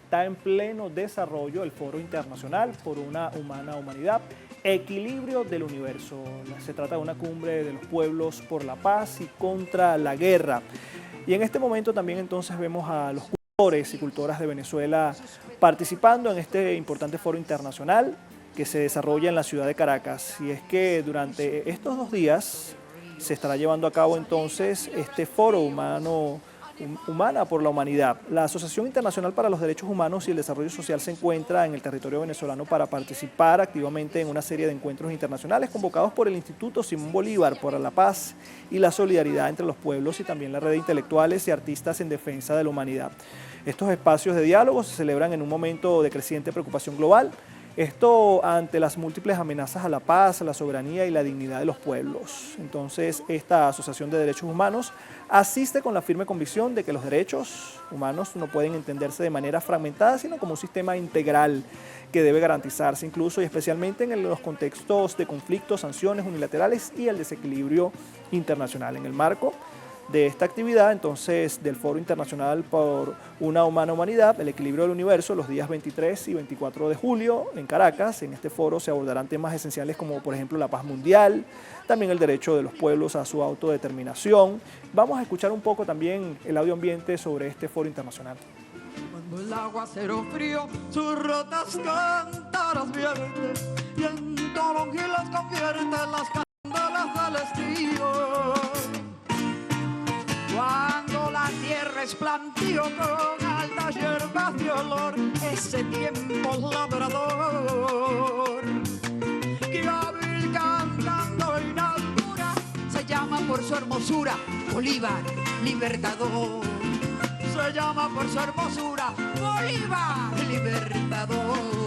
está en pleno desarrollo el Foro Internacional por una Humana Humanidad, Equilibrio del Universo. Se trata de una cumbre de los pueblos por la paz y contra la guerra. Y en este momento también entonces vemos a los cultores y cultoras de Venezuela participando en este importante foro internacional que se desarrolla en la ciudad de Caracas. Y es que durante estos 2 días se estará llevando a cabo entonces este foro Humana por la Humanidad. La Asociación Internacional para los Derechos Humanos y el Desarrollo Social se encuentra en el territorio venezolano para participar activamente en una serie de encuentros internacionales convocados por el Instituto Simón Bolívar para la Paz y la Solidaridad entre los Pueblos y también la red de intelectuales y artistas en defensa de la humanidad. Estos espacios de diálogo se celebran en un momento de creciente preocupación global, esto ante las múltiples amenazas a la paz, a la soberanía y la dignidad de los pueblos. Entonces, esta Asociación de Derechos Humanos asiste con la firme convicción de que los derechos humanos no pueden entenderse de manera fragmentada, sino como un sistema integral que debe garantizarse incluso y especialmente en los contextos de conflictos, sanciones unilaterales y el desequilibrio internacional. En el marco de esta actividad, entonces, del Foro Internacional por una Humana Humanidad, el Equilibrio del Universo, los días 23 y 24 de julio en Caracas. En este foro se abordarán temas esenciales como, por ejemplo, la paz mundial, también el derecho de los pueblos a su autodeterminación. Vamos a escuchar un poco también el audio ambiente sobre este foro internacional. Cuando el aguacero frío sus rotas cántaras vierte y en toronjilas convierte las candelas del estío. Cuando la tierra es plantío con altas hierbas de olor, ese tiempo labrador que hábil cantando inaugura, se llama por su hermosura Bolívar Libertador. Se llama por su hermosura Bolívar Libertador.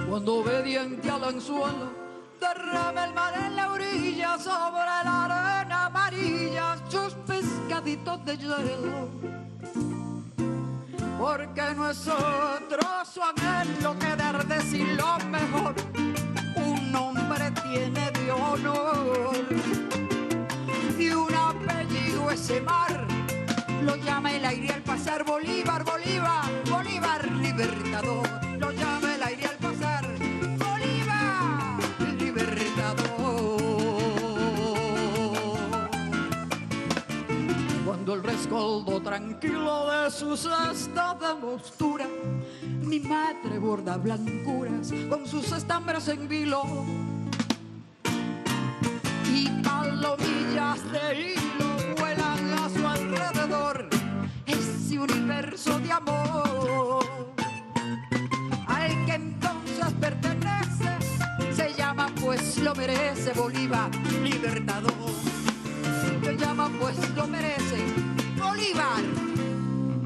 Cuando obediente al anzuelo derrama el mar en la orilla, sobre la arena amarilla sus pescaditos de hielo. Porque nosotros su anhelo querer decir lo mejor, un hombre tiene de honor y un apellido ese mar lo llama el aire al pasar Bolívar, Bolívar, Bolívar Libertador. Lo llama el aire al pasar Bolívar Libertador. Cuando el rescoldo tranquilo de su cesta de mostura, mi madre borda blancuras con sus estambres en vilo y palomillas de hilo vuelan a su alrededor. Ese universo de amor al que entonces pertenece se llama pues lo merece Bolívar Libertador. Se llama pues lo merece Bolívar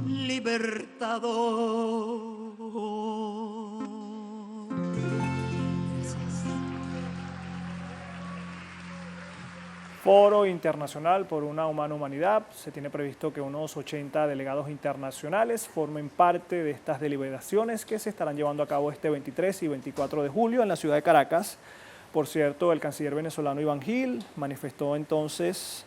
Libertador. Foro Internacional por una Humana Humanidad. Se tiene previsto que unos 80 delegados internacionales formen parte de estas deliberaciones que se estarán llevando a cabo este 23 y 24 de julio en la ciudad de Caracas. Por cierto, el canciller venezolano Iván Gil manifestó entonces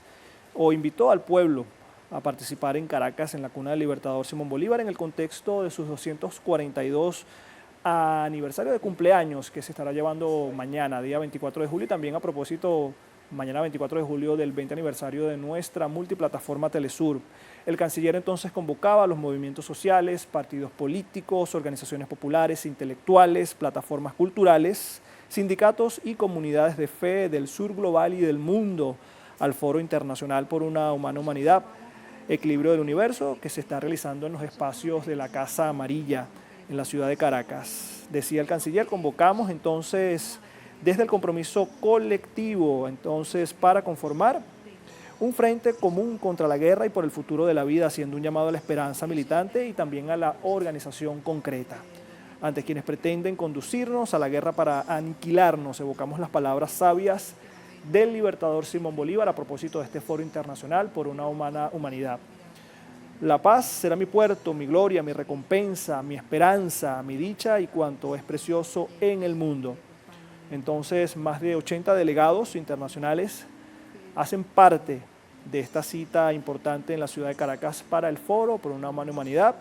o invitó al pueblo a participar en Caracas en la cuna del Libertador Simón Bolívar en el contexto de sus 242 aniversario de cumpleaños que se estará llevando mañana, día 24 de julio, y también a propósito mañana 24 de julio del 20 aniversario de nuestra multiplataforma Telesur. El canciller entonces convocaba a los movimientos sociales, partidos políticos, organizaciones populares, intelectuales, plataformas culturales, sindicatos y comunidades de fe del sur global y del mundo al Foro Internacional por una Humana Humanidad, Equilibrio del Universo, que se está realizando en los espacios de la Casa Amarilla en la ciudad de Caracas. Decía el canciller, convocamos entonces desde el compromiso colectivo, entonces, para conformar un frente común contra la guerra y por el futuro de la vida, haciendo un llamado a la esperanza militante y también a la organización concreta. Ante quienes pretenden conducirnos a la guerra para aniquilarnos, evocamos las palabras sabias del libertador Simón Bolívar a propósito de este foro internacional por una Humana Humanidad. La paz será mi puerto, mi gloria, mi recompensa, mi esperanza, mi dicha y cuanto es precioso en el mundo. Entonces, más de 80 delegados internacionales hacen parte de esta cita importante en la ciudad de Caracas para el Foro por una Mano Humanidad.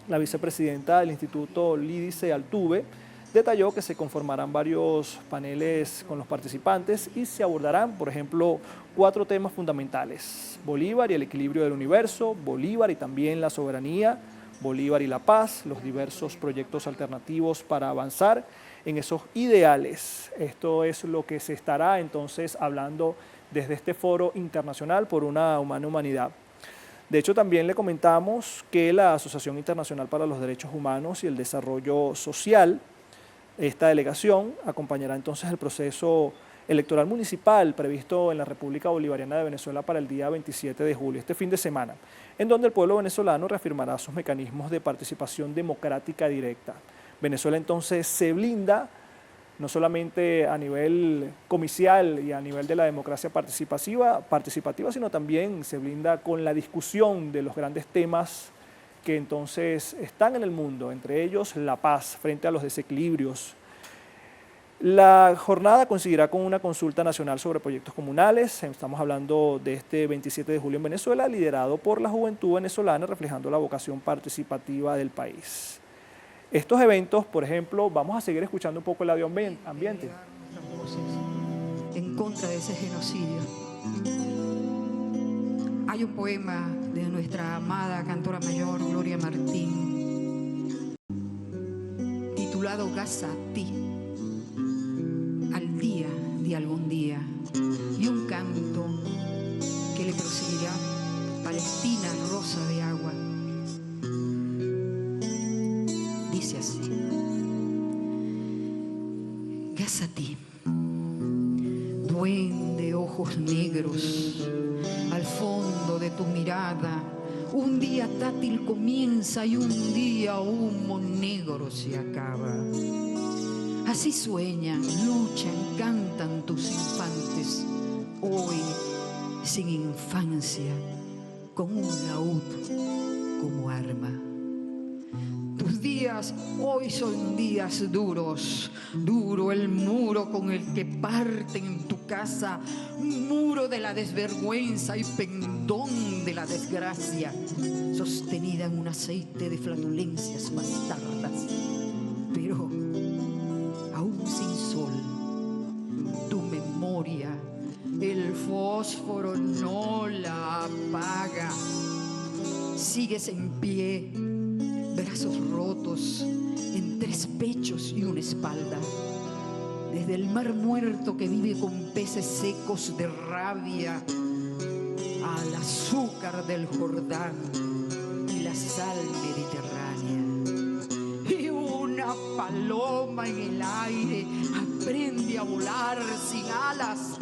La vicepresidenta del Instituto, Lídice Altuve, detalló que se conformarán varios paneles con los participantes y se abordarán, por ejemplo, 4 temas fundamentales: Bolívar y el equilibrio del universo, Bolívar y también la soberanía, Bolívar y la paz, los diversos proyectos alternativos para avanzar en esos ideales. Esto es lo que se estará entonces hablando desde este foro internacional por una humana humanidad. De hecho, también le comentamos que la Asociación Internacional para los Derechos Humanos y el Desarrollo Social, esta delegación, acompañará entonces el proceso electoral municipal previsto en la República Bolivariana de Venezuela para el día 27 de julio, este fin de semana, en donde el pueblo venezolano reafirmará sus mecanismos de participación democrática directa. Venezuela entonces se blinda no solamente a nivel comicial y a nivel de la democracia participativa, sino también se blinda con la discusión de los grandes temas que entonces están en el mundo, entre ellos la paz frente a los desequilibrios. La jornada coincidirá con una consulta nacional sobre proyectos comunales. Estamos hablando de este 27 de julio en Venezuela, liderado por la juventud venezolana, reflejando la vocación participativa del país. Estos eventos, por ejemplo, vamos a seguir escuchando un poco el audio ambiente. En contra de ese genocidio. Hay un poema de nuestra amada cantora mayor Gloria Martín, titulado Gázati, al día de algún día, y un canto que le proseguirá: Palestina, rosa de agua. Dice así: Gázati, duende ojos negros, al fondo de tu mirada, un día tátil comienza y un día humo negro se acaba. Así sueñan, luchan, cantan tus infantes, hoy sin infancia, con un laúd como arma. Tus días hoy son días duros, duro el muro con el que parten en tu casa, muro de la desvergüenza y pendón de la desgracia, sostenida en un aceite de flatulencias bastardas. Pero aún sin sol, tu memoria, el fósforo no la apaga. Sigues en pie, brazos rotos en 3 pechos y una espalda. Desde el mar muerto que vive con peces secos de rabia, al azúcar del Jordán y la sal mediterránea. Y una paloma en el aire aprende a volar sin alas.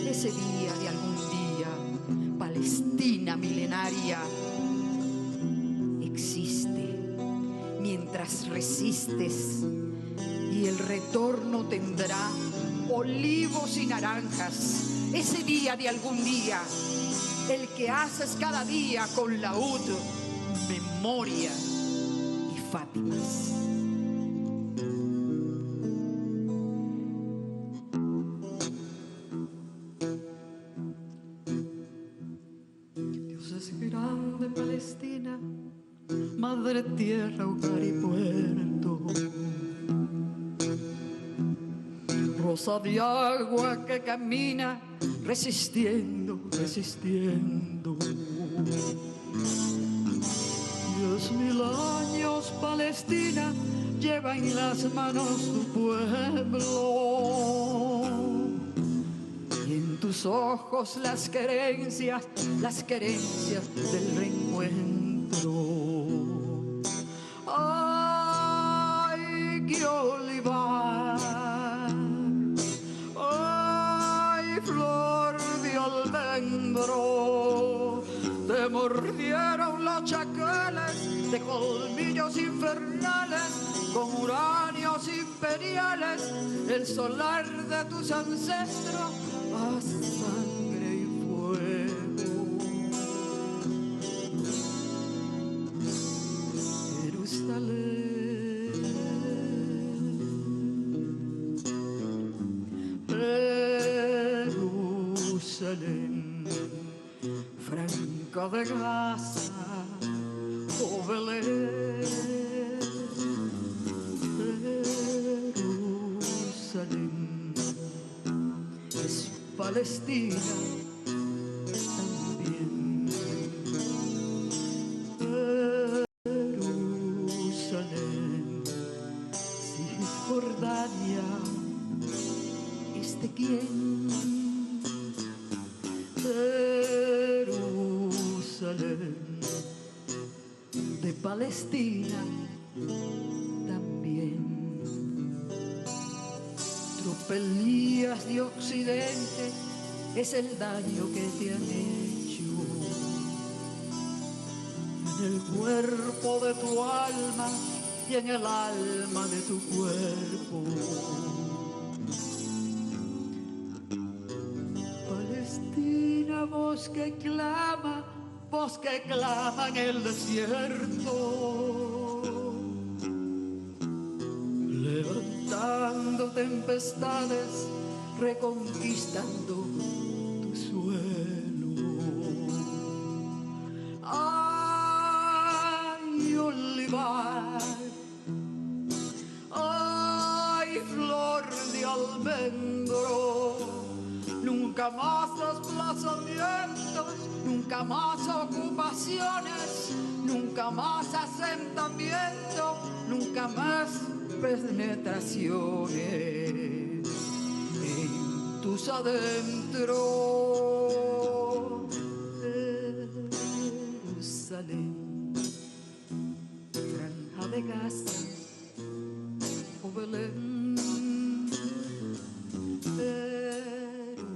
Ese día de algún día, Palestina milenaria existe mientras resistes, y el retorno tendrá olivos y naranjas. Ese día de algún día, el que haces cada día con laúd, memoria y Fátimas. Dios es grande, Palestina, madre tierra, hogar y puerto. Rosa de agua que camina resistiendo, resistiendo. 10.000 años Palestina lleva en las manos tu pueblo. Y en tus ojos las querencias del reencuentro. Ay, qué olivar, ay, flor de almendro, te mordieron los chacales de colmillos infernales, con uranios imperiales, el solar de tus ancestros a sangre y fuego. Jerusalén, franca de grasa, oh Belén, Jerusalén, es Palestina también. Jerusalén, Cisjordania, ¿es de quién? Jerusalén, de Palestina también. Tropelías de Occidente es el daño que te han hecho en el cuerpo de tu alma y en el alma de tu cuerpo. Palestina, voz que clama en el desierto, levantando tempestades, reconquistando tu suelo. Ay, olivar, ay, flor de almendro, nunca más desplazamientos, nunca más ocupaciones, nunca más asentamiento, nunca más penetraciones en tus adentros. Jerusalén, franja de Gaza, oh Belén, Jerusalén,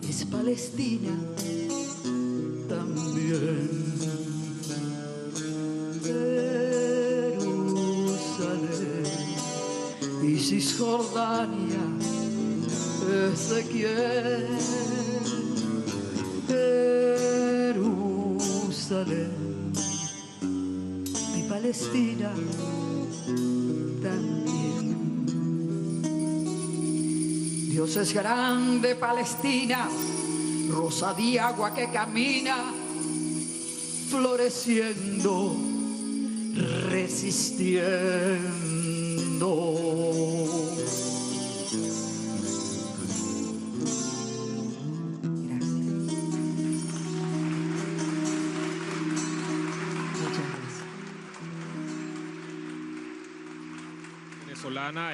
es Palestina también. Y Cisjordania es de quién. Jerusalén y Palestina también. Dios es grande, Palestina, rosa de agua que camina, floreciendo, resistiendo.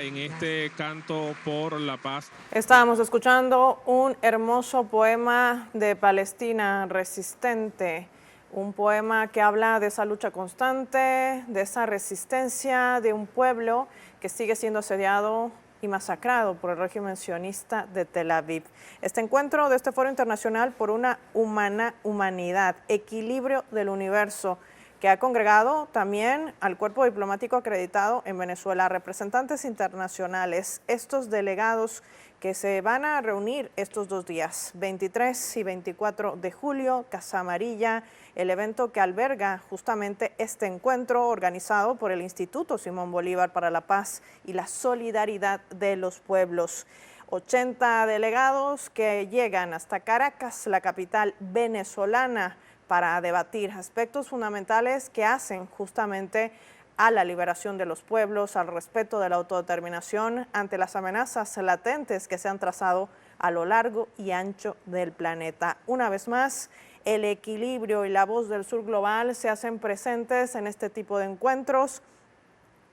En este canto por la paz. Estábamos escuchando un hermoso poema de Palestina resistente, un poema que habla de esa lucha constante, de esa resistencia de un pueblo que sigue siendo asediado y masacrado por el régimen sionista de Tel Aviv. Este encuentro de este Foro Internacional por una Humanidad, Equilibrio del Universo, que ha congregado también al cuerpo diplomático acreditado en Venezuela, representantes internacionales, estos delegados que se van a reunir estos 2 días, 23 y 24 de julio, Casa Amarilla, el evento que alberga justamente este encuentro organizado por el Instituto Simón Bolívar para la Paz y la Solidaridad de los Pueblos. 80 delegados que llegan hasta Caracas, la capital venezolana, para debatir aspectos fundamentales que hacen justamente a la liberación de los pueblos, al respeto de la autodeterminación ante las amenazas latentes que se han trazado a lo largo y ancho del planeta. Una vez más, el equilibrio y la voz del sur global se hacen presentes en este tipo de encuentros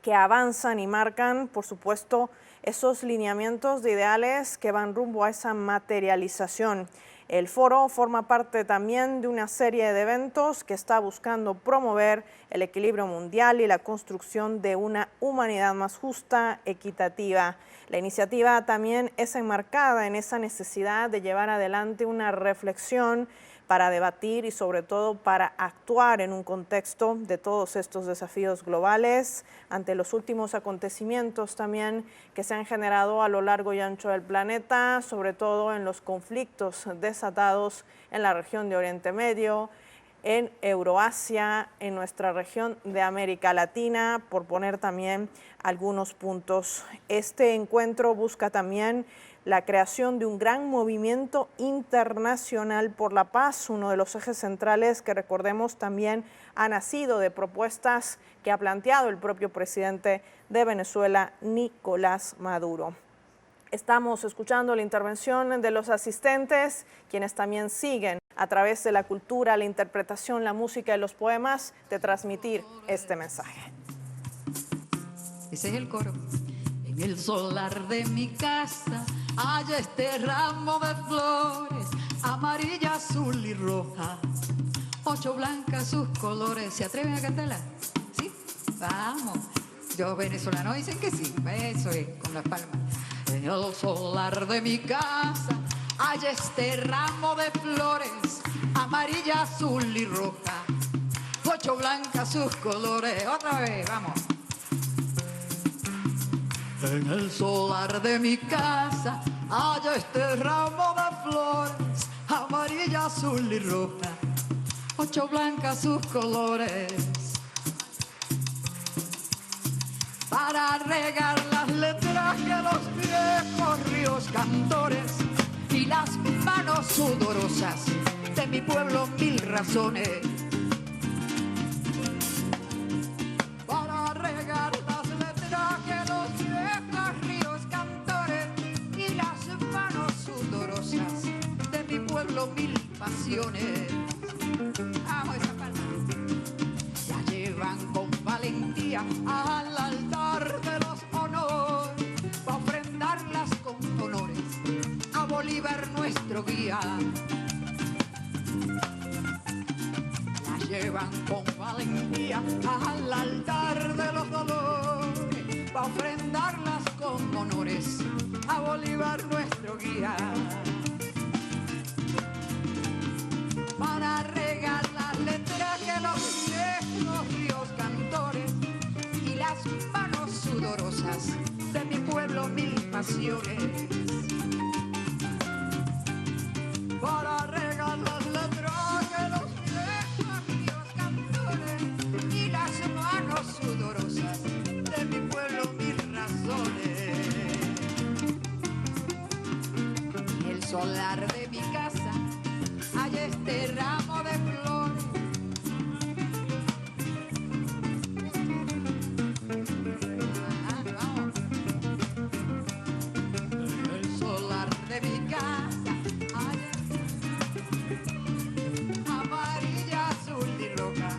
que avanzan y marcan, por supuesto, esos lineamientos de ideales que van rumbo a esa materialización. El foro forma parte también de una serie de eventos que está buscando promover el equilibrio mundial y la construcción de una humanidad más justa, equitativa. La iniciativa también es enmarcada en esa necesidad de llevar adelante una reflexión para debatir y sobre todo para actuar en un contexto de todos estos desafíos globales ante los últimos acontecimientos también que se han generado a lo largo y ancho del planeta, sobre todo en los conflictos desatados en la región de Oriente Medio, en Euroasia, en nuestra región de América Latina, por poner también algunos puntos. Este encuentro busca también la creación de un gran movimiento internacional por la paz, uno de los ejes centrales que, recordemos, también ha nacido de propuestas que ha planteado el propio presidente de Venezuela, Nicolás Maduro. Estamos escuchando la intervención de los asistentes, quienes también siguen a través de la cultura, la interpretación, la música y los poemas de transmitir este mensaje. Ese es el coro. En el solar de mi casa hay este ramo de flores, amarilla, azul y roja, 8 blancas sus colores. ¿Se atreven a cantarla? ¿Sí? Vamos. Los venezolanos dicen que sí. Eso es, con las palmas. En el solar de mi casa hay este ramo de flores, amarilla, azul y roja, 8 blancas sus colores. Otra vez, vamos. En el solar de mi casa hay este ramo de flores, amarilla, azul y roja, 8 blancas sus colores. Para regar las letras que los viejos ríos cantores y las manos sudorosas de mi pueblo, 1000 razones. Para regar las letras que los viejos ríos cantores y las manos sudorosas de mi pueblo, 1000 pasiones. Amo esa palabra. La llevan con valentía al altar de los honores, para ofrendarlas con honores a Bolívar, nuestro guía. La llevan con valentía al altar de los dolores, para ofrendarlas con honores a Bolívar, nuestro guía. Para regar las letras que los viejos ríos cantores y las manos sudorosas de mi pueblo, 1000 pasiones. Para regar las letras que los viejos ríos cantores y las manos sudorosas de mi pueblo, 1000 razones. En el solar de mi casa hay este ramo de flores, vamos. En el solar de mi casa hay amarilla, azul y roja,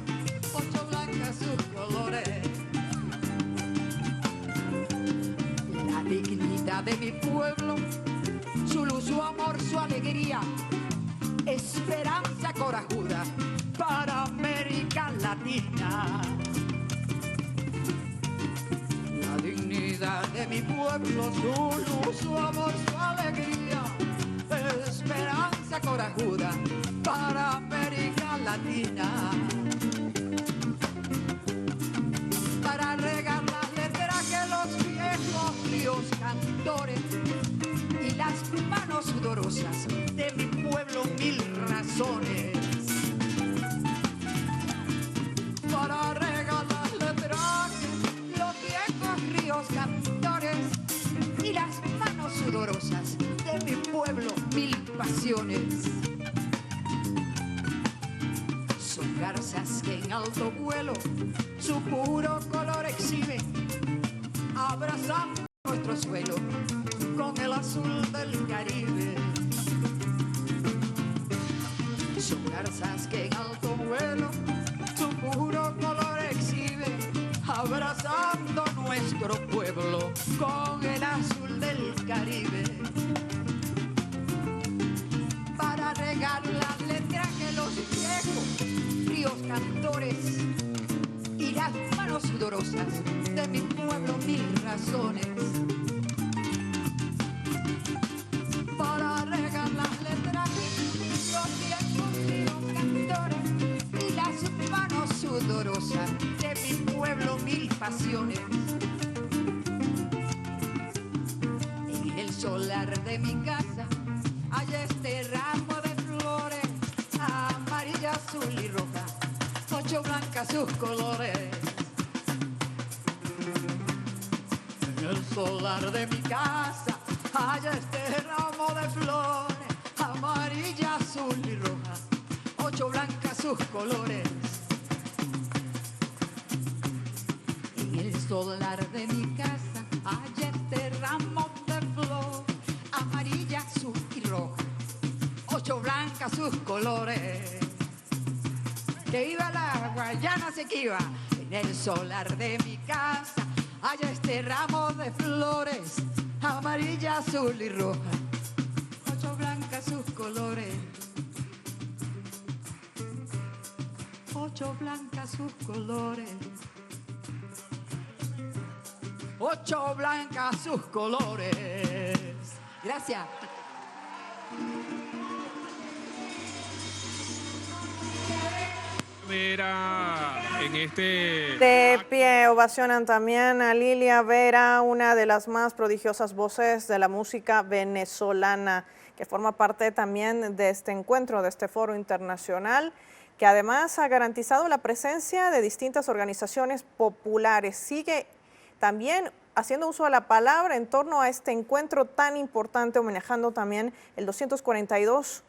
8 blancas sus colores. La dignidad de mi pueblo, su luz, su amor, su alegría, esperanza corajuda para América Latina. La dignidad de mi pueblo, su luz, su amor, su alegría, esperanza corajuda para América Latina. Para regar las letras que los viejos ríos cantores y las manos sudorosas de mi pueblo, 1000 razones. Para regar las letras que los viejos ríos cantores y las manos sudorosas de mi pueblo, 1000 pasiones. Son garzas que en alto vuelo su puro color exhiben, abrazando nuestro suelo con el azul del Caribe. Son garzas que en alto vuelo su puro color exhiben, abrazando nuestro pueblo con el azul del Caribe. Para regar las letras que los viejos ríos cantores y las manos sudorosas de mi pueblo, 1000 razones. Para regar las letras que los viejos ríos cantores y las manos sudorosas de mi pueblo, 1000 pasiones. En el solar de mi casa hay este ramo de flores, amarilla, azul y roja, ocho blancas sus colores. En el solar de mi casa hay este ramo de flores, amarilla, azul y roja, ocho blancas sus colores. En el solar de mi casa hay este ramo de flores, amarilla, azul y roja, ocho blancas sus colores. Que iba la Guayana Esequiba. En el solar de mi casa hay este ramo de flores, amarilla, azul y roja, ocho blancas sus colores. Ocho blancas sus colores. Ocho blancas sus colores. Gracias. Vera, en este... De pie ovacionan también a Lilia Vera, una de las más prodigiosas voces de la música venezolana, que forma parte también de este encuentro, de este foro internacional, que además ha garantizado la presencia de distintas organizaciones populares. Sigue también haciendo uso de la palabra en torno a este encuentro tan importante, homenajando también el 242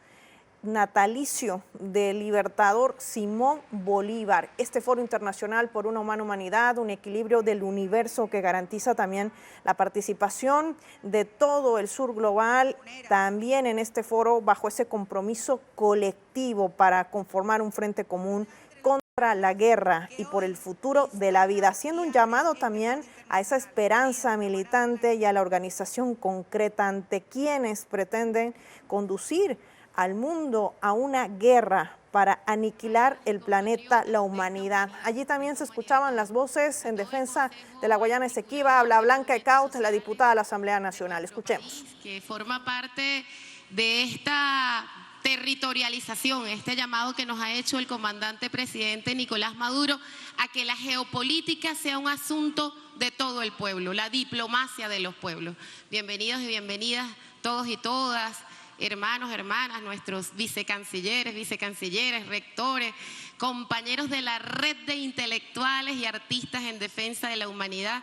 natalicio del libertador Simón Bolívar. Este foro internacional por una humana humanidad, un equilibrio del universo que garantiza también la participación de todo el sur global, también en este foro bajo ese compromiso colectivo para conformar un frente común contra la guerra y por el futuro de la vida, haciendo un llamado también a esa esperanza militante y a la organización concreta ante quienes pretenden conducir al mundo a una guerra para aniquilar el planeta, la humanidad. Allí también se escuchaban las voces en defensa de la Guayana Esequiba. Habla Blanca Ecaut, la diputada de la Asamblea Nacional. Escuchemos. Que forma parte de esta territorialización, este llamado que nos ha hecho el comandante presidente Nicolás Maduro a que la geopolítica sea un asunto de todo el pueblo, la diplomacia de los pueblos. Bienvenidos y bienvenidas todos y todas, hermanos, hermanas, nuestros vicecancilleres, vicecancilleres, rectores, compañeros de la red de intelectuales y artistas en defensa de la humanidad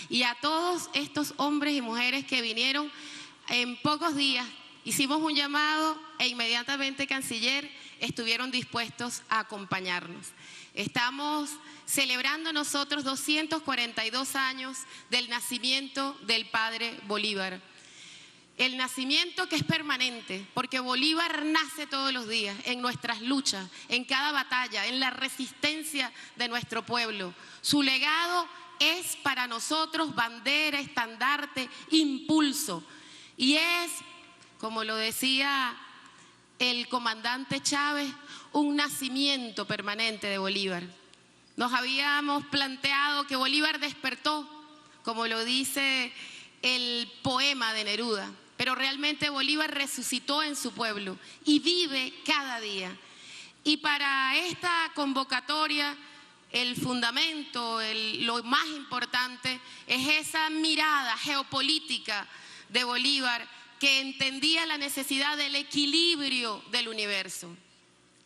y a todos estos hombres y mujeres que vinieron en pocos días. Hicimos un llamado e inmediatamente, canciller, estuvieron dispuestos a acompañarnos. Estamos celebrando nosotros 242 años del nacimiento del padre Bolívar. El nacimiento que es permanente, porque Bolívar nace todos los días en nuestras luchas, en cada batalla, en la resistencia de nuestro pueblo. Su legado es para nosotros bandera, estandarte, impulso. Y es, como lo decía el comandante Chávez, un nacimiento permanente de Bolívar. Nos habíamos planteado que Bolívar despertó, como lo dice el poema de Neruda, pero realmente Bolívar resucitó en su pueblo y vive cada día. Y para esta convocatoria, el fundamento, lo más importante, es esa mirada geopolítica de Bolívar que entendía la necesidad del equilibrio del universo.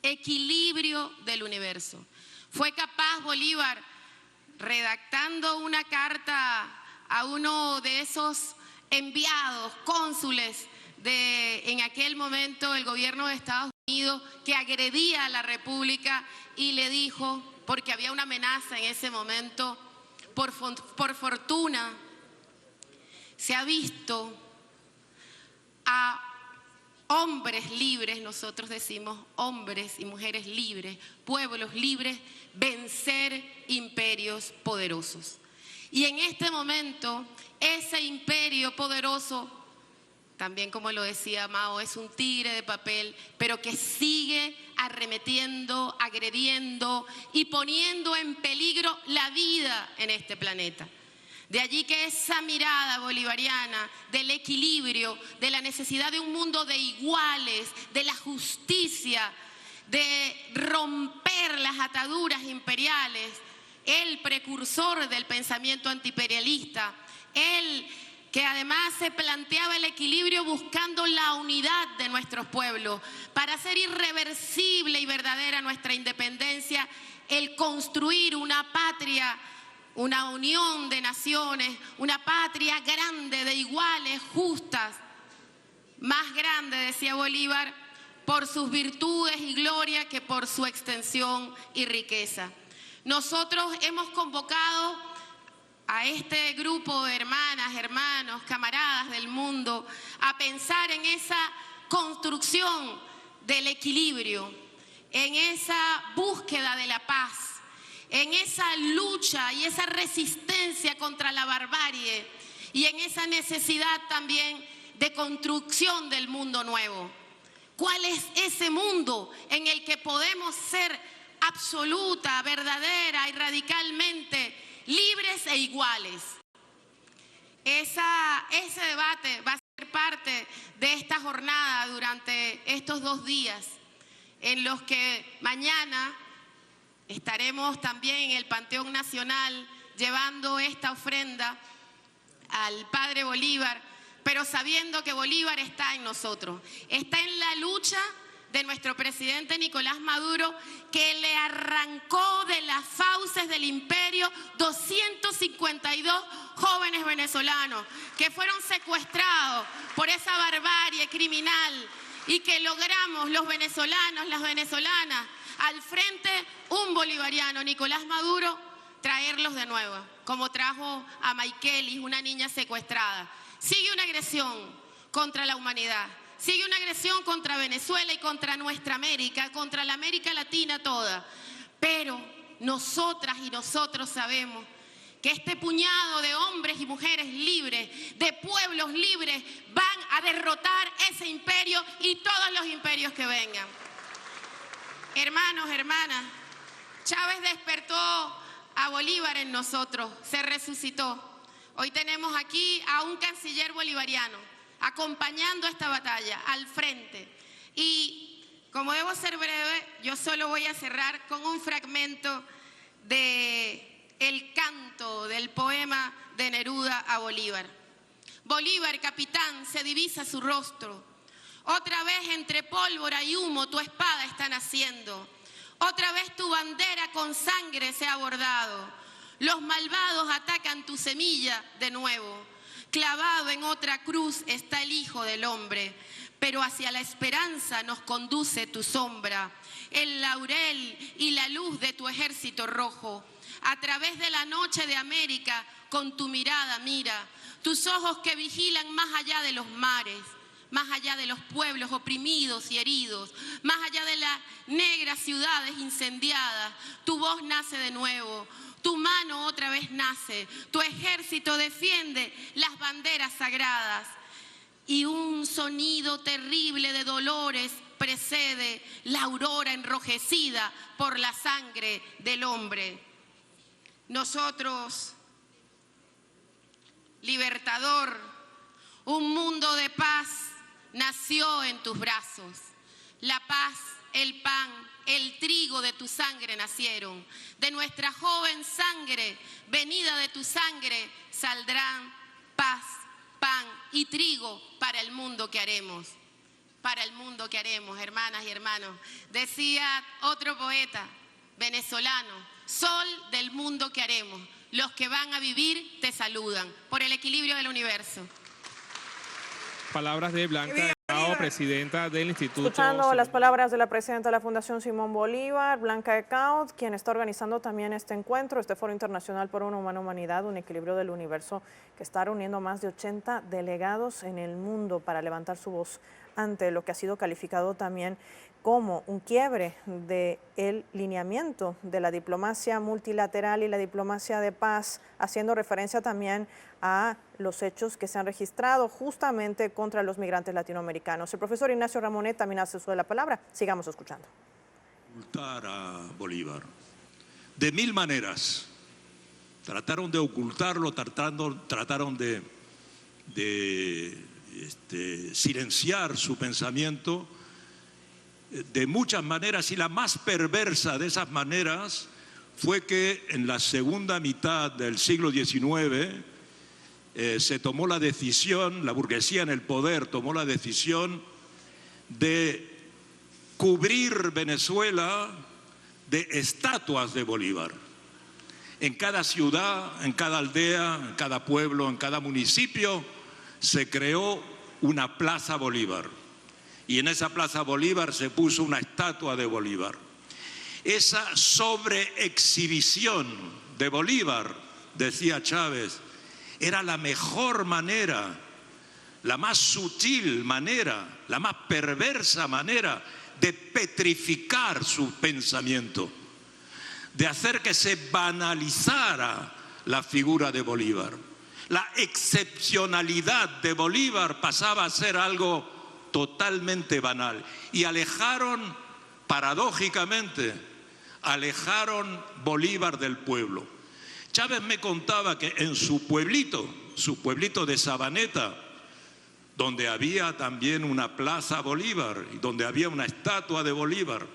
Equilibrio del universo. Fue capaz Bolívar, redactando una carta a uno de esos enviados, cónsules en aquel momento el gobierno de Estados Unidos, que agredía a la República, y le dijo, porque había una amenaza en ese momento, por fortuna se ha visto a hombres libres, nosotros decimos hombres y mujeres libres, pueblos libres, vencer imperios poderosos. Y en este momento, ese imperio poderoso, también como lo decía Mao, es un tigre de papel, pero que sigue arremetiendo, agrediendo y poniendo en peligro la vida en este planeta. De allí que esa mirada bolivariana del equilibrio, de la necesidad de un mundo de iguales, de la justicia, de romper las ataduras imperiales, el precursor del pensamiento antiimperialista, el que además se planteaba el equilibrio buscando la unidad de nuestros pueblos para hacer irreversible y verdadera nuestra independencia, el construir una patria, una unión de naciones, una patria grande, de iguales, justas, más grande, decía Bolívar, por sus virtudes y gloria que por su extensión y riqueza. Nosotros hemos convocado a este grupo de hermanas, hermanos, camaradas del mundo a pensar en esa construcción del equilibrio, en esa búsqueda de la paz, en esa lucha y esa resistencia contra la barbarie y en esa necesidad también de construcción del mundo nuevo. ¿Cuál es ese mundo en el que podemos ser absoluta, verdadera y radicalmente libres e iguales? Ese debate va a ser parte de esta jornada durante estos 2 días, en los que mañana estaremos también en el Panteón Nacional llevando esta ofrenda al Padre Bolívar, pero sabiendo que Bolívar está en nosotros, está en la lucha de nuestro presidente Nicolás Maduro, que le arrancó de las fauces del imperio 252 jóvenes venezolanos que fueron secuestrados por esa barbarie criminal y que logramos los venezolanos, las venezolanas, al frente un bolivariano, Nicolás Maduro, traerlos de nuevo, como trajo a Maykelis, una niña secuestrada. Sigue una agresión contra la humanidad. Sigue una agresión contra Venezuela y contra nuestra América, contra la América Latina toda. Pero nosotras y nosotros sabemos que este puñado de hombres y mujeres libres, de pueblos libres, van a derrotar ese imperio y todos los imperios que vengan. Hermanos, hermanas, Chávez despertó a Bolívar en nosotros, se resucitó. Hoy tenemos aquí a un canciller bolivariano acompañando esta batalla al frente. Y como debo ser breve, yo solo voy a cerrar con un fragmento del canto del poema de Neruda a Bolívar. Bolívar, capitán, se divisa su rostro. Otra vez entre pólvora y humo tu espada está naciendo. Otra vez tu bandera con sangre se ha bordado. Los malvados atacan tu semilla de nuevo. Clavado en otra cruz está el Hijo del Hombre, pero hacia la esperanza nos conduce tu sombra, el laurel y la luz de tu ejército rojo. A través de la noche de América con tu mirada mira, tus ojos que vigilan más allá de los mares, más allá de los pueblos oprimidos y heridos, más allá de las negras ciudades incendiadas. Tu voz nace de nuevo. Tu mano otra vez nace, tu ejército defiende las banderas sagradas y un sonido terrible de dolores precede la aurora enrojecida por la sangre del hombre. Nosotros, libertador, un mundo de paz nació en tus brazos. La paz, el pan, el trigo de tu sangre nacieron. De nuestra joven sangre, venida de tu sangre, saldrán paz, pan y trigo para el mundo que haremos. Para el mundo que haremos, hermanas y hermanos. Decía otro poeta venezolano, sol del mundo que haremos. Los que van a vivir te saludan. Por el equilibrio del universo. Palabras de Blanca Ecao, presidenta del Instituto. Escuchando las palabras de la presidenta de la Fundación Simón Bolívar, Blanca Ecao, quien está organizando también este encuentro, este Foro Internacional por una Humana Humanidad, un equilibrio del universo, que está reuniendo a más de 80 delegados en el mundo para levantar su voz ante lo que ha sido calificado también como un quiebre del lineamiento de la diplomacia multilateral y la diplomacia de paz, haciendo referencia también a los hechos que se han registrado justamente contra los migrantes latinoamericanos. El profesor Ignacio Ramonet también hace uso de la palabra. Sigamos escuchando. Ocultar a Bolívar. De mil maneras. Trataron de ocultarlo, trataron de silenciar su pensamiento de muchas maneras, y la más perversa de esas maneras fue que en la segunda mitad del siglo XIX se tomó la decisión, la burguesía en el poder tomó la decisión de cubrir Venezuela de estatuas de Bolívar. En cada ciudad, en cada aldea, en cada pueblo, en cada municipio se creó una Plaza Bolívar. Y en esa Plaza Bolívar se puso una estatua de Bolívar. Esa sobreexhibición de Bolívar, decía Chávez, era la mejor manera, la más sutil manera, la más perversa manera de petrificar su pensamiento, de hacer que se banalizara la figura de Bolívar. La excepcionalidad de Bolívar pasaba a ser algo totalmente banal y alejaron, paradójicamente, Bolívar del pueblo. Chávez me contaba que en su pueblito de Sabaneta, donde había también una Plaza Bolívar y donde había una estatua de Bolívar,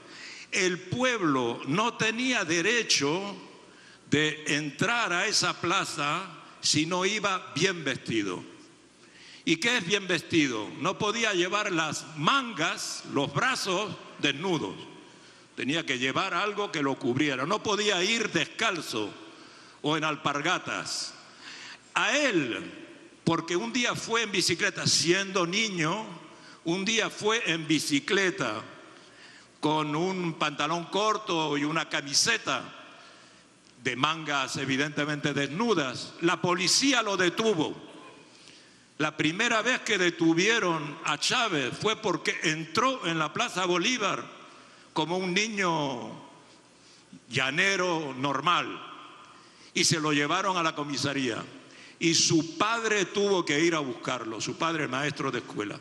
el pueblo no tenía derecho de entrar a esa plaza si no iba bien vestido. ¿Y qué es bien vestido? No podía llevar las mangas, los brazos desnudos. Tenía que llevar algo que lo cubriera. No podía ir descalzo o en alpargatas. A él, porque un día fue en bicicleta, siendo niño, un día fue en bicicleta con un pantalón corto y una camiseta de mangas evidentemente desnudas. La policía lo detuvo. La primera vez que detuvieron a Chávez fue porque entró en la Plaza Bolívar como un niño llanero normal y se lo llevaron a la comisaría y su padre tuvo que ir a buscarlo, su padre maestro de escuela.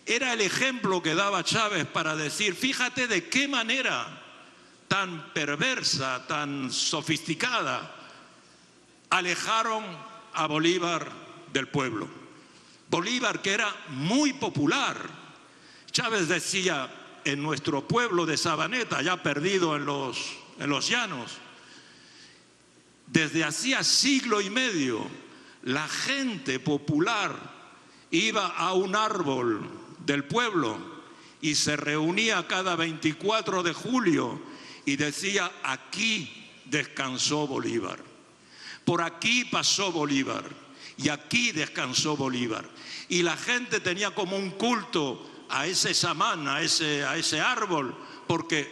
Era el ejemplo que daba Chávez para decir, fíjate de qué manera tan perversa, tan sofisticada, alejaron a Bolívar del pueblo. Bolívar, que era muy popular. Chávez decía, en nuestro pueblo de Sabaneta, ya perdido en los llanos, desde hacía siglo y medio, la gente popular iba a un árbol del pueblo y se reunía cada 24 de julio y decía, aquí descansó Bolívar, por aquí pasó Bolívar y aquí descansó Bolívar. Y la gente tenía como un culto a ese samán, a ese árbol, porque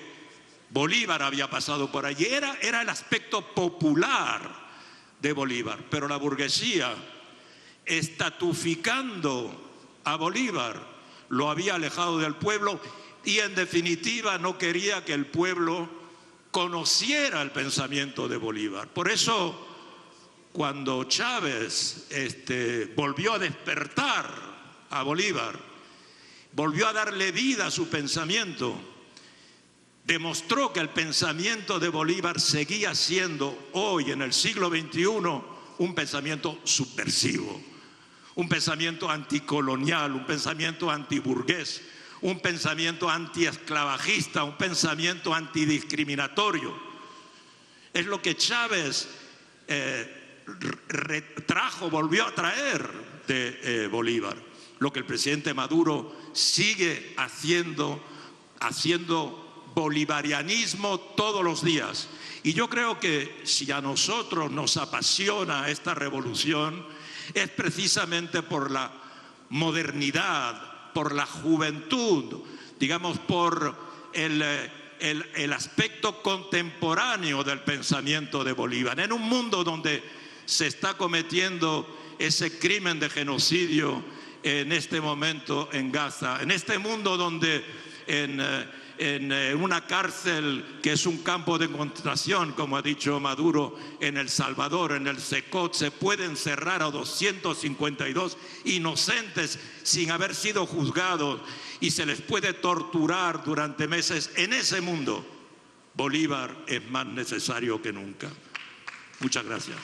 Bolívar había pasado por allí. Era el aspecto popular de Bolívar, pero la burguesía, estatuficando a Bolívar, lo había alejado del pueblo y en definitiva no quería que el pueblo conociera el pensamiento de Bolívar. Por eso, cuando Chávez volvió a despertar a Bolívar, volvió a darle vida a su pensamiento, demostró que el pensamiento de Bolívar seguía siendo hoy, en el siglo XXI, un pensamiento subversivo, un pensamiento anticolonial, un pensamiento antiburgués, un pensamiento antiesclavagista, un pensamiento antidiscriminatorio. Es lo que Chávez volvió a traer de Bolívar, lo que el presidente Maduro sigue haciendo bolivarianismo todos los días. Y yo creo que si a nosotros nos apasiona esta revolución, es precisamente por la modernidad, por la juventud, digamos, por el aspecto contemporáneo del pensamiento de Bolívar. En un mundo donde se está cometiendo ese crimen de genocidio en este momento en Gaza, en este mundo donde en una cárcel que es un campo de concentración, como ha dicho Maduro, en El Salvador, en el Secot, se puede encerrar a 252 inocentes sin haber sido juzgados y se les puede torturar durante meses. En ese mundo, Bolívar es más necesario que nunca. Muchas gracias.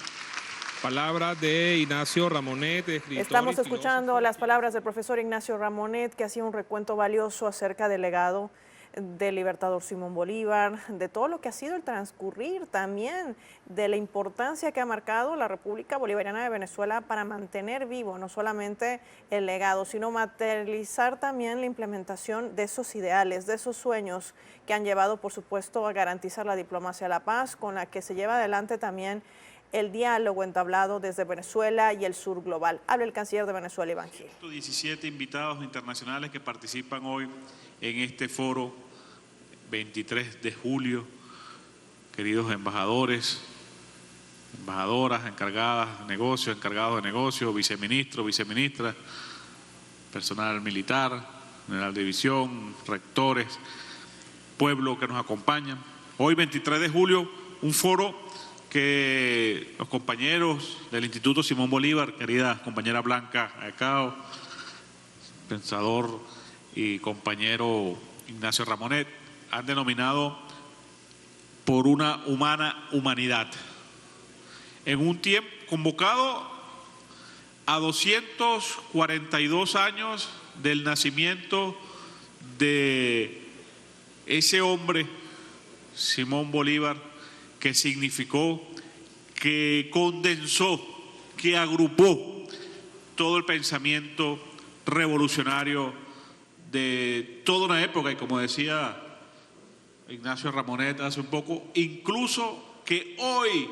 Palabras de Ignacio Ramonet, escritor. Estamos escuchando las palabras del profesor Ignacio Ramonet, que hacía un recuento valioso acerca del legado del libertador Simón Bolívar, de todo lo que ha sido el transcurrir también, de la importancia que ha marcado la República Bolivariana de Venezuela para mantener vivo no solamente el legado, sino materializar también la implementación de esos ideales, de esos sueños que han llevado, por supuesto, a garantizar la diplomacia de la paz, con la que se lleva adelante también el diálogo entablado desde Venezuela y el sur global. Habla el canciller de Venezuela, Iván Gil. 17 invitados internacionales que participan hoy en este foro 23 de julio, queridos embajadores, embajadoras, encargadas de negocios, encargados de negocios, viceministros, viceministras, personal militar, general de división, rectores, pueblo que nos acompaña. Hoy 23 de julio, un foro que los compañeros del Instituto Simón Bolívar, querida compañera Blanca Acao, pensador y compañero Ignacio Ramonet, han denominado por una humana humanidad. En un tiempo convocado a 242 años del nacimiento de ese hombre, Simón Bolívar, que significó, que condensó, que agrupó todo el pensamiento revolucionario de toda una época, y como decía Ignacio Ramonet hace un poco, incluso que hoy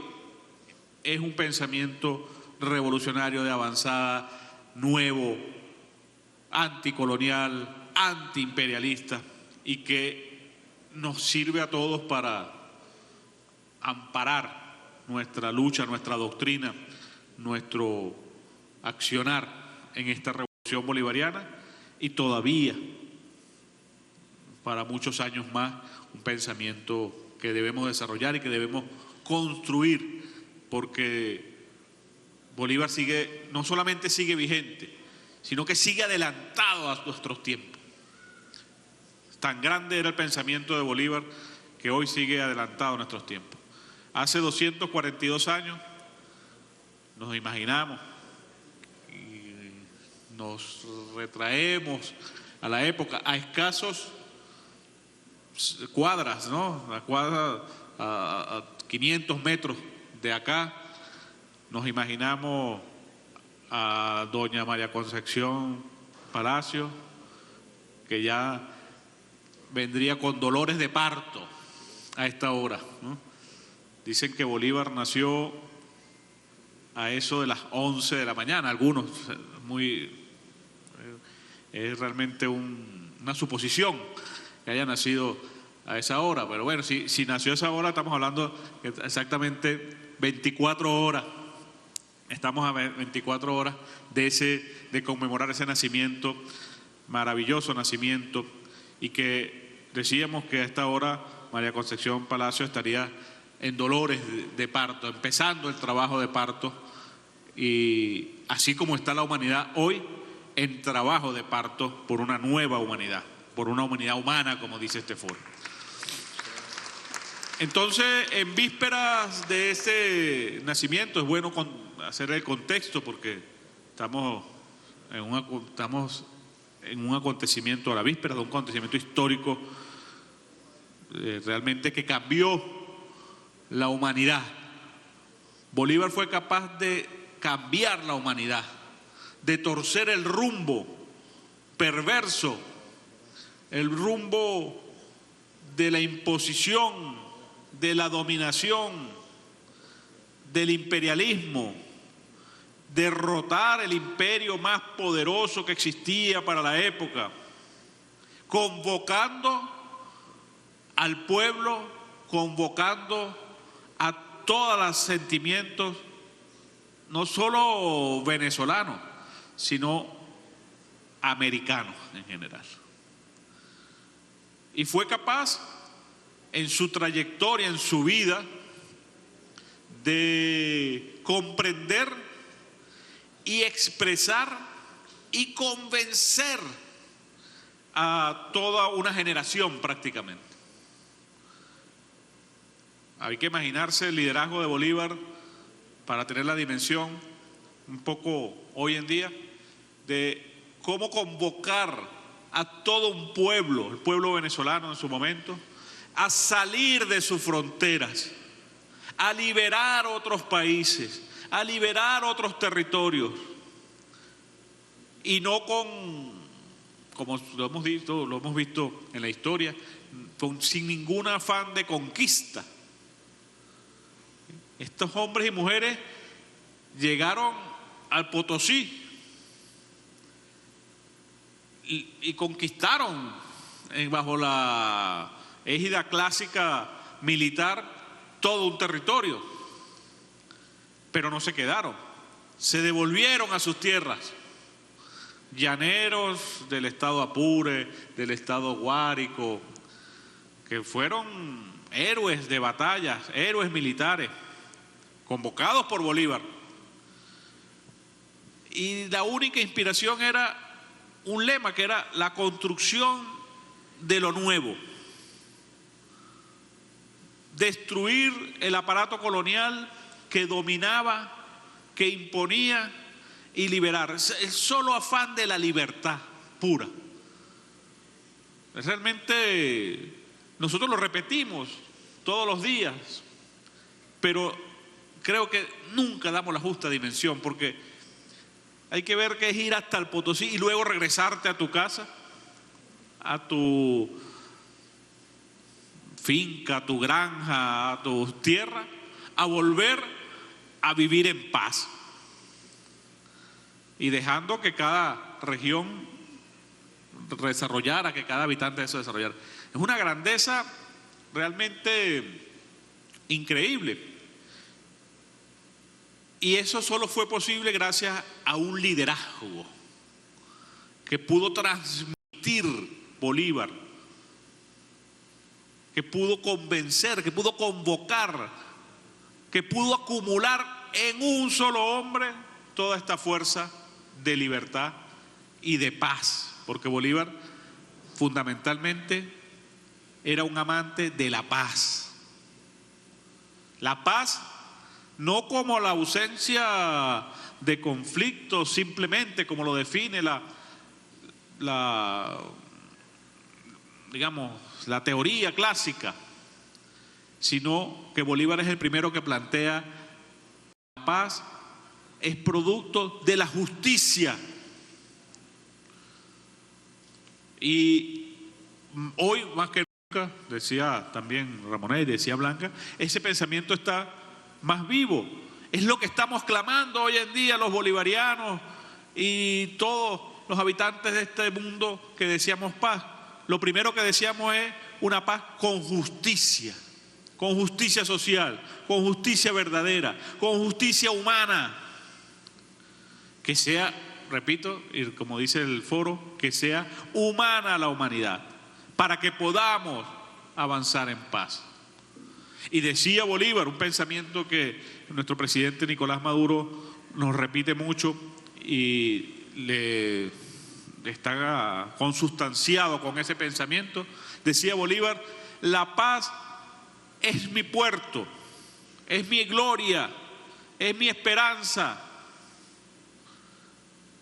es un pensamiento revolucionario de avanzada, nuevo, anticolonial, antiimperialista, y que nos sirve a todos para amparar nuestra lucha, nuestra doctrina, nuestro accionar en esta revolución bolivariana, y todavía para muchos años más un pensamiento que debemos desarrollar y que debemos construir, porque Bolívar sigue, no solamente sigue vigente, sino que sigue adelantado a nuestros tiempos. Tan grande era el pensamiento de Bolívar que hoy sigue adelantado a nuestros tiempos. Hace 242 años nos imaginamos y nos retraemos a la época, a escasos cuadras, ¿no? A cuadras, a 500 metros de acá, nos imaginamos a doña María Concepción Palacio, que ya vendría con dolores de parto a esta hora, ¿no? Dicen que Bolívar nació a eso de las 11 de la mañana, algunos, es realmente una suposición que haya nacido a esa hora, pero bueno, si nació a esa hora, estamos hablando exactamente 24 horas, estamos a 24 horas de conmemorar ese nacimiento, maravilloso nacimiento, y que decíamos que a esta hora María Concepción Palacio estaría en dolores de parto, empezando el trabajo de parto, y así como está la humanidad hoy, en trabajo de parto por una nueva humanidad, por una humanidad humana, como dice este foro. Entonces, en vísperas de ese nacimiento, es bueno hacer el contexto, porque estamos en un acontecimiento, a la víspera de un acontecimiento histórico realmente que cambió la humanidad. Bolívar fue capaz de cambiar la humanidad, de torcer el rumbo perverso, el rumbo de la imposición, de la dominación, del imperialismo, derrotar el imperio más poderoso que existía para la época, convocando al pueblo, convocando a todos los sentimientos, no solo venezolanos, sino americanos en general. Y fue capaz, en su trayectoria, en su vida, de comprender y expresar y convencer a toda una generación prácticamente. Hay que imaginarse el liderazgo de Bolívar para tener la dimensión un poco hoy en día de cómo convocar a todo un pueblo, el pueblo venezolano en su momento, a salir de sus fronteras, a liberar otros países, a liberar otros territorios, y no como lo hemos visto en la historia, sin ningún afán de conquista. Estos hombres y mujeres llegaron al Potosí y conquistaron bajo la égida clásica militar todo un territorio, pero no se quedaron, se devolvieron a sus tierras. Llaneros del estado Apure, del estado Guárico, que fueron héroes de batallas, héroes militares, convocados por Bolívar. Y la única inspiración era un lema que era la construcción de lo nuevo. Destruir el aparato colonial que dominaba, que imponía, y liberar. El solo afán de la libertad pura. Realmente nosotros lo repetimos todos los días, pero creo que nunca damos la justa dimensión, porque hay que ver que es ir hasta el Potosí y luego regresarte a tu casa, a tu finca, a tu granja, a tu tierra, a volver a vivir en paz. Y dejando que cada región desarrollara, que cada habitante de eso desarrollara. Es una grandeza realmente increíble. Y eso solo fue posible gracias a un liderazgo que pudo transmitir Bolívar, que pudo convencer, que pudo convocar, que pudo acumular en un solo hombre toda esta fuerza de libertad y de paz, porque Bolívar fundamentalmente era un amante de la paz. La paz no como la ausencia de conflictos, simplemente como lo define la teoría clásica, sino que Bolívar es el primero que plantea la paz es producto de la justicia. Y hoy más que nunca, decía también Ramonet, decía Blanca, ese pensamiento está más vivo. Es lo que estamos clamando hoy en día los bolivarianos y todos los habitantes de este mundo que deseamos paz. Lo primero que deseamos es una paz con justicia social, con justicia verdadera, con justicia humana. Que sea, repito, y como dice el foro, que sea humana la humanidad, para que podamos avanzar en paz. Y decía Bolívar, un pensamiento que nuestro presidente Nicolás Maduro nos repite mucho y le está consustanciado con ese pensamiento, decía Bolívar, la paz es mi puerto, es mi gloria, es mi esperanza,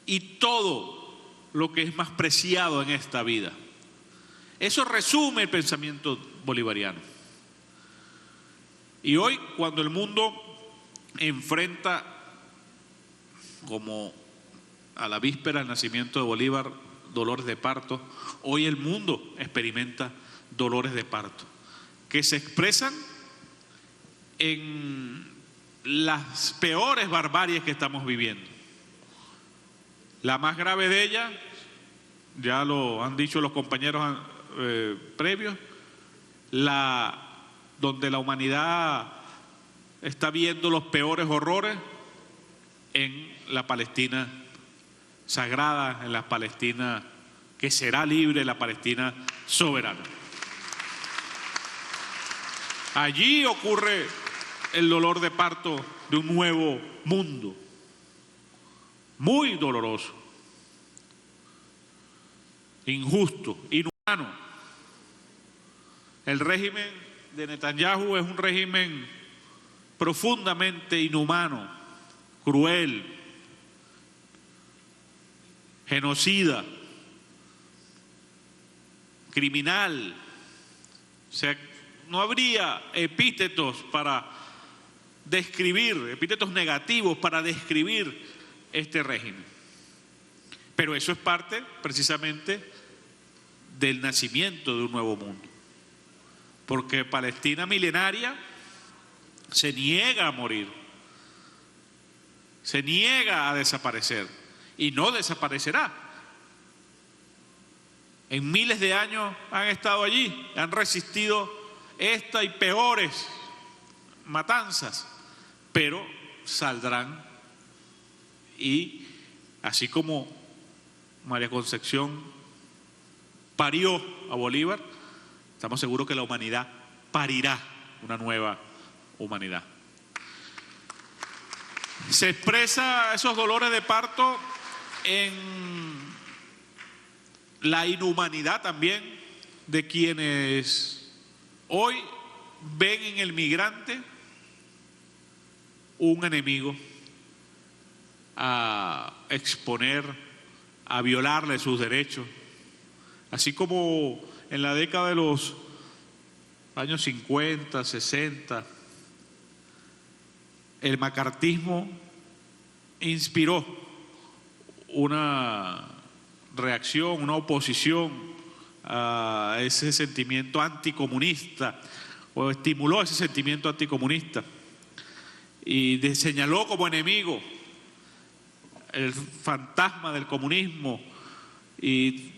y todo lo que es más preciado en esta vida. Eso resume el pensamiento bolivariano. Y hoy, cuando el mundo enfrenta, como a la víspera del nacimiento de Bolívar, dolores de parto, hoy el mundo experimenta dolores de parto, que se expresan en las peores barbaries que estamos viviendo. La más grave de ellas, ya lo han dicho los compañeros previos, donde la humanidad está viendo los peores horrores en la Palestina sagrada, en la Palestina que será libre, la Palestina soberana. Allí ocurre el dolor de parto de un nuevo mundo, muy doloroso, injusto, inhumano. El régimen de Netanyahu es un régimen profundamente inhumano, cruel, genocida, criminal. O sea, no habría epítetos para describir, epítetos negativos para describir este régimen. Pero eso es parte precisamente del nacimiento de un nuevo mundo. Porque Palestina milenaria se niega a morir, se niega a desaparecer y no desaparecerá. En miles de años han estado allí, han resistido esta y peores matanzas, pero saldrán. Y así como María Concepción parió a Bolívar, estamos seguros que la humanidad parirá una nueva humanidad. Se expresa esos dolores de parto en la inhumanidad también de quienes hoy ven en el migrante un enemigo a exponer, a violarle sus derechos, así como en la década de los años 50, 60, el macartismo inspiró una reacción, una oposición a ese sentimiento anticomunista, o estimuló ese sentimiento anticomunista y señaló como enemigo el fantasma del comunismo y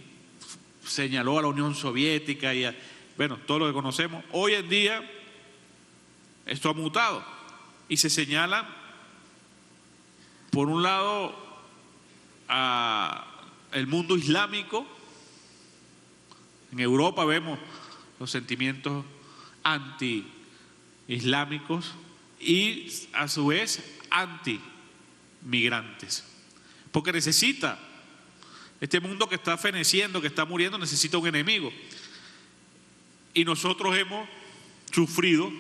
señaló a la Unión Soviética y bueno, todo lo que conocemos. Hoy en día esto ha mutado y se señala, por un lado, a el mundo islámico. En Europa vemos los sentimientos anti-islámicos y a su vez anti-migrantes. Porque necesita, este mundo que está feneciendo, que está muriendo, necesita un enemigo. Y nosotros hemos sufrido,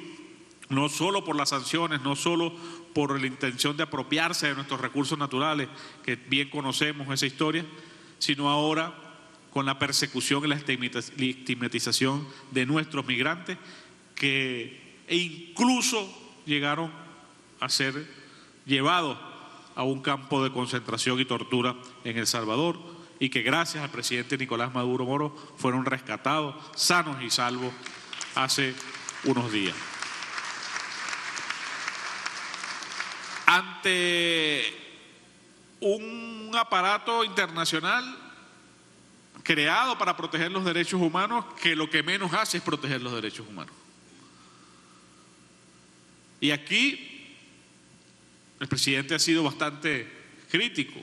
no solo por las sanciones, no solo por la intención de apropiarse de nuestros recursos naturales, que bien conocemos esa historia, sino ahora con la persecución y la estigmatización de nuestros migrantes, que incluso llegaron a ser llevados a un campo de concentración y tortura en El Salvador, y que gracias al presidente Nicolás Maduro Moro fueron rescatados sanos y salvos hace unos días. Ante un aparato internacional creado para proteger los derechos humanos, que lo que menos hace es proteger los derechos humanos. Y aquí el presidente ha sido bastante crítico,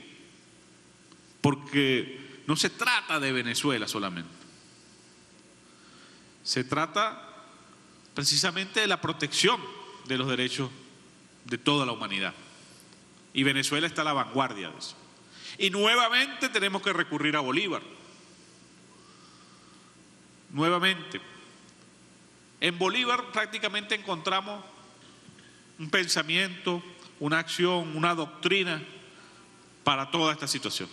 porque no se trata de Venezuela solamente. Se trata precisamente de la protección de los derechos de toda la humanidad. Y Venezuela está a la vanguardia de eso. Y nuevamente tenemos que recurrir a Bolívar. Nuevamente. En Bolívar prácticamente encontramos un pensamiento, una acción, una doctrina para toda esta situación.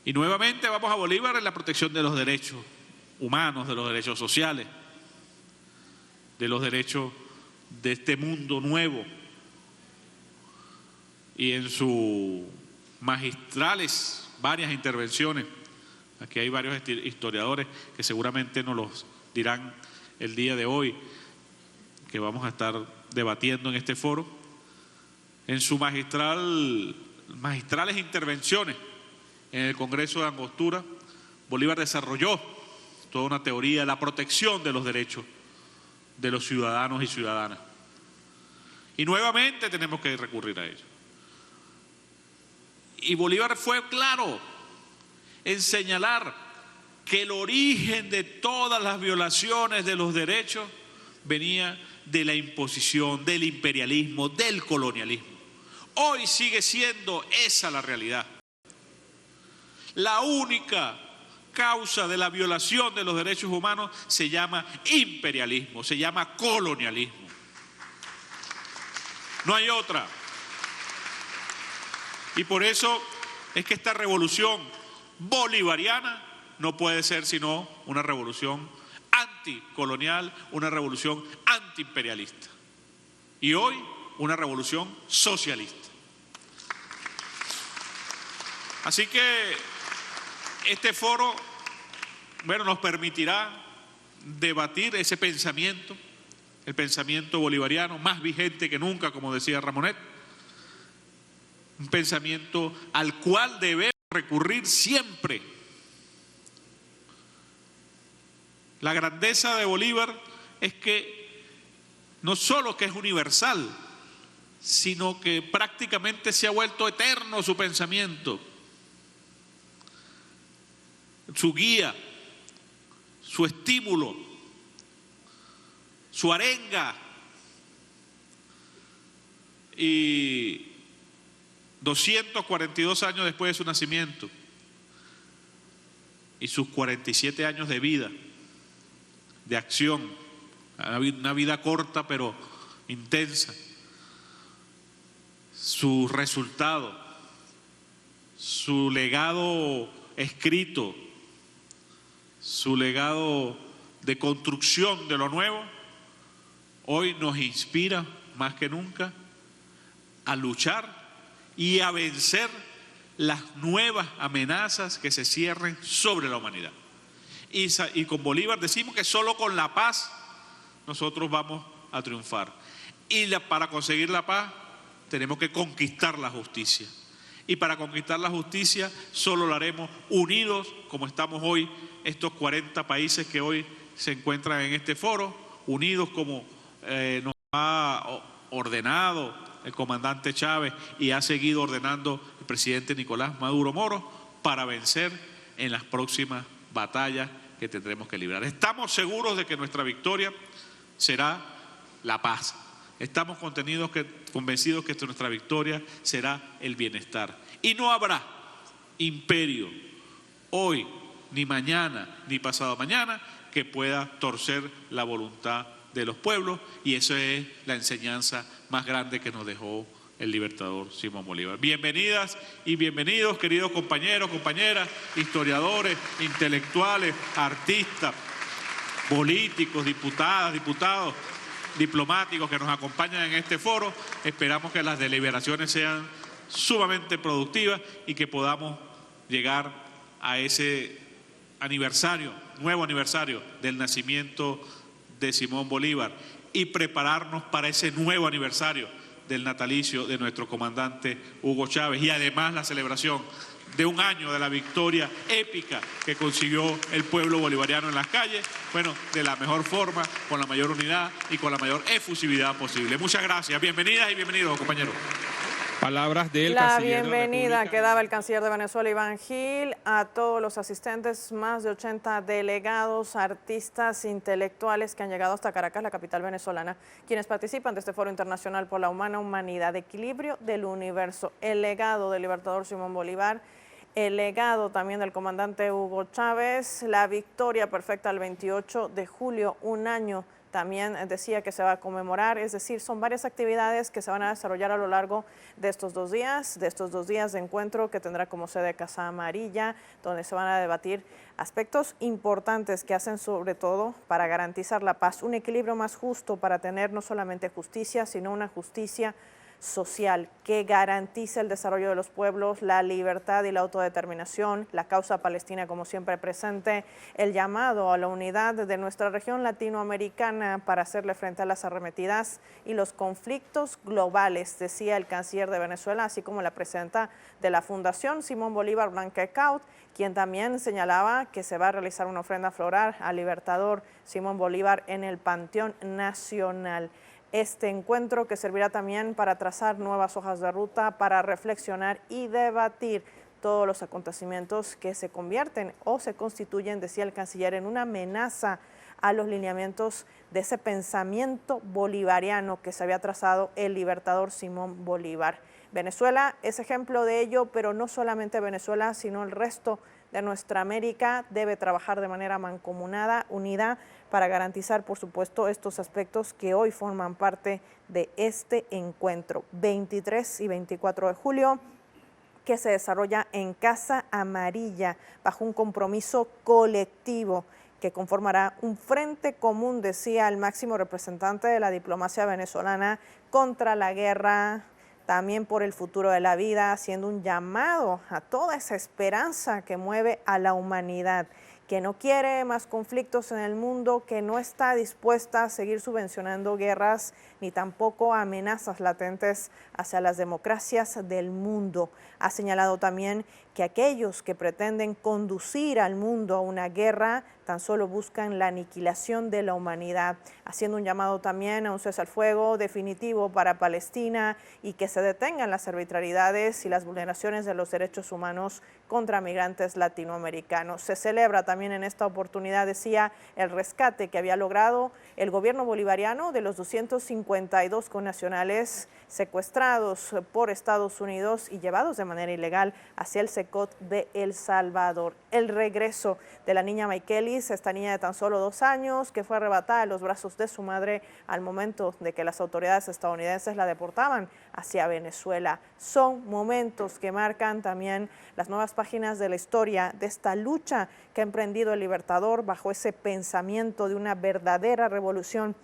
Y nuevamente vamos a Bolívar en la protección de los derechos humanos, de los derechos sociales, de los derechos de este mundo nuevo. Y en sus magistrales varias intervenciones, aquí hay varios historiadores que seguramente nos los dirán el día de hoy, que vamos a estar debatiendo en este foro, en sus magistrales intervenciones en el Congreso de Angostura, Bolívar desarrolló toda una teoría de la protección de los derechos de los ciudadanos y ciudadanas. Y nuevamente tenemos que recurrir a ello. Y Bolívar fue claro en señalar que el origen de todas las violaciones de los derechos venía de la imposición, del imperialismo, del colonialismo. Hoy sigue siendo esa la realidad. La única causa de la violación de los derechos humanos se llama imperialismo, se llama colonialismo. No hay otra. Y por eso es que esta revolución bolivariana no puede ser sino una revolución anticolonial, una revolución antiimperialista. Y hoy, una revolución socialista. Así que este foro, bueno, nos permitirá debatir ese pensamiento, el pensamiento bolivariano, más vigente que nunca, como decía Ramonet, un pensamiento al cual debemos recurrir siempre. La grandeza de Bolívar es que no solo que es universal, sino que prácticamente se ha vuelto eterno su pensamiento, su guía, su estímulo, su arenga. Y 242 años después de su nacimiento y sus 47 años de vida, de acción, una vida corta pero intensa, su resultado, su legado escrito, su legado de construcción de lo nuevo, hoy nos inspira más que nunca a luchar y a vencer las nuevas amenazas que se cierren sobre la humanidad. Y con Bolívar decimos que solo con la paz nosotros vamos a triunfar. Y para conseguir la paz tenemos que conquistar la justicia. Y para conquistar la justicia solo lo haremos unidos, como estamos hoy, estos 40 países que hoy se encuentran en este foro, unidos como nos ha ordenado el comandante Chávez y ha seguido ordenando el presidente Nicolás Maduro Moro, para vencer en las próximas batallas que tendremos que librar. Estamos seguros de que nuestra victoria será la paz. Estamos convencidos que nuestra victoria será el bienestar. Y no habrá imperio hoy, ni mañana, ni pasado mañana, que pueda torcer la voluntad de los pueblos, y esa es la enseñanza más grande que nos dejó el libertador Simón Bolívar. Bienvenidas y bienvenidos, queridos compañeros, compañeras, historiadores, intelectuales, artistas, políticos, diputadas, diputados, diplomáticos que nos acompañan en este foro. Esperamos que las deliberaciones sean sumamente productivas y que podamos llegar a ese aniversario, nuevo aniversario del nacimiento de Simón Bolívar, y prepararnos para ese nuevo aniversario del natalicio de nuestro comandante Hugo Chávez, y además la celebración de un año de la victoria épica que consiguió el pueblo bolivariano en las calles, bueno, de la mejor forma, con la mayor unidad y con la mayor efusividad posible. Muchas gracias, bienvenidas y bienvenidos, compañeros. Palabras del La canciller de la bienvenida República. que daba el canciller de Venezuela, Iván Gil, a todos los asistentes, más de 80 delegados, artistas, intelectuales que han llegado hasta Caracas, la capital venezolana, quienes participan de este Foro Internacional por la Humana Humanidad, Equilibrio del Universo, el legado del libertador Simón Bolívar, el legado también del comandante Hugo Chávez, la victoria perfecta el 28 de julio, un año también decía que se va a conmemorar, es decir, son varias actividades que se van a desarrollar a lo largo de estos 2 días, de encuentro que tendrá como sede Casa Amarilla, donde se van a debatir aspectos importantes que hacen sobre todo para garantizar la paz, un equilibrio más justo para tener no solamente justicia, sino una justicia social que garantice el desarrollo de los pueblos, la libertad y la autodeterminación, la causa palestina como siempre presente, el llamado a la unidad de nuestra región latinoamericana para hacerle frente a las arremetidas y los conflictos globales, decía el canciller de Venezuela, así como la presidenta de la Fundación Simón Bolívar, Blanca Ecaut, quien también señalaba que se va a realizar una ofrenda floral al libertador Simón Bolívar en el Panteón Nacional. Este encuentro que servirá también para trazar nuevas hojas de ruta, para reflexionar y debatir todos los acontecimientos que se convierten o se constituyen, decía el canciller, en una amenaza a los lineamientos de ese pensamiento bolivariano que se había trazado el libertador Simón Bolívar. Venezuela es ejemplo de ello, pero no solamente Venezuela, sino el resto de nuestra América debe trabajar de manera mancomunada, unida, para garantizar, por supuesto, estos aspectos que hoy forman parte de este encuentro. 23 y 24 de julio, que se desarrolla en Casa Amarilla bajo un compromiso colectivo que conformará un frente común, decía el máximo representante de la diplomacia venezolana contra la guerra, también por el futuro de la vida, haciendo un llamado a toda esa esperanza que mueve a la humanidad, que no quiere más conflictos en el mundo, que no está dispuesta a seguir subvencionando guerras ni tampoco amenazas latentes hacia las democracias del mundo. Ha señalado también que aquellos que pretenden conducir al mundo a una guerra tan solo buscan la aniquilación de la humanidad, haciendo un llamado también a un cese al fuego definitivo para Palestina y que se detengan las arbitrariedades y las vulneraciones de los derechos humanos contra migrantes latinoamericanos. Se celebra también en esta oportunidad, decía, el rescate que había logrado el gobierno bolivariano de los 252 connacionales secuestrados por Estados Unidos y llevados de manera ilegal hacia el Secot de El Salvador. El regreso de la niña Maykelis, esta niña de tan solo 2 años, que fue arrebatada de los brazos de su madre al momento de que las autoridades estadounidenses la deportaban hacia Venezuela. Son momentos que marcan también las nuevas páginas de la historia de esta lucha que ha emprendido el Libertador bajo ese pensamiento de una verdadera revolución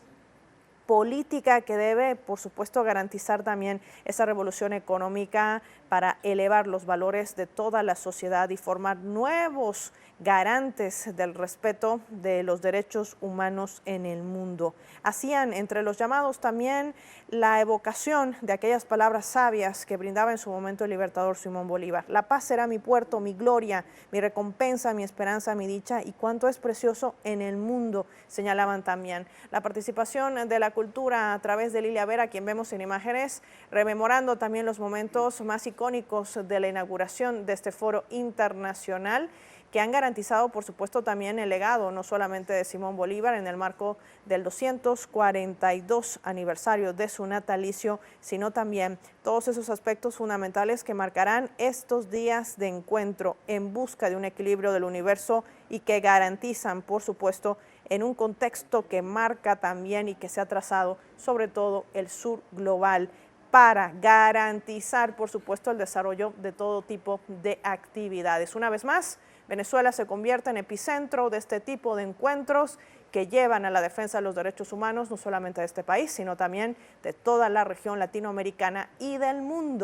política que debe, por supuesto, garantizar también esa revolución económica para elevar los valores de toda la sociedad y formar nuevos garantes del respeto de los derechos humanos en el mundo. Hacían entre los llamados también la evocación de aquellas palabras sabias que brindaba en su momento el libertador Simón Bolívar. La paz será mi puerto, mi gloria, mi recompensa, mi esperanza, mi dicha y cuánto es precioso en el mundo, señalaban también. La participación de la cultura a través de Lilia Vera, quien vemos en imágenes, rememorando también los momentos más icónicos de la inauguración de este foro internacional, que han garantizado, por supuesto, también el legado, no solamente de Simón Bolívar en el marco del 242 aniversario de su natalicio, sino también todos esos aspectos fundamentales que marcarán estos días de encuentro en busca de un equilibrio del universo y que garantizan, por supuesto, en un contexto que marca también y que se ha trazado, sobre todo, el sur global, para garantizar, por supuesto, el desarrollo de todo tipo de actividades. Una vez más, Venezuela se convierte en epicentro de este tipo de encuentros que llevan a la defensa de los derechos humanos, no solamente de este país, sino también de toda la región latinoamericana y del mundo.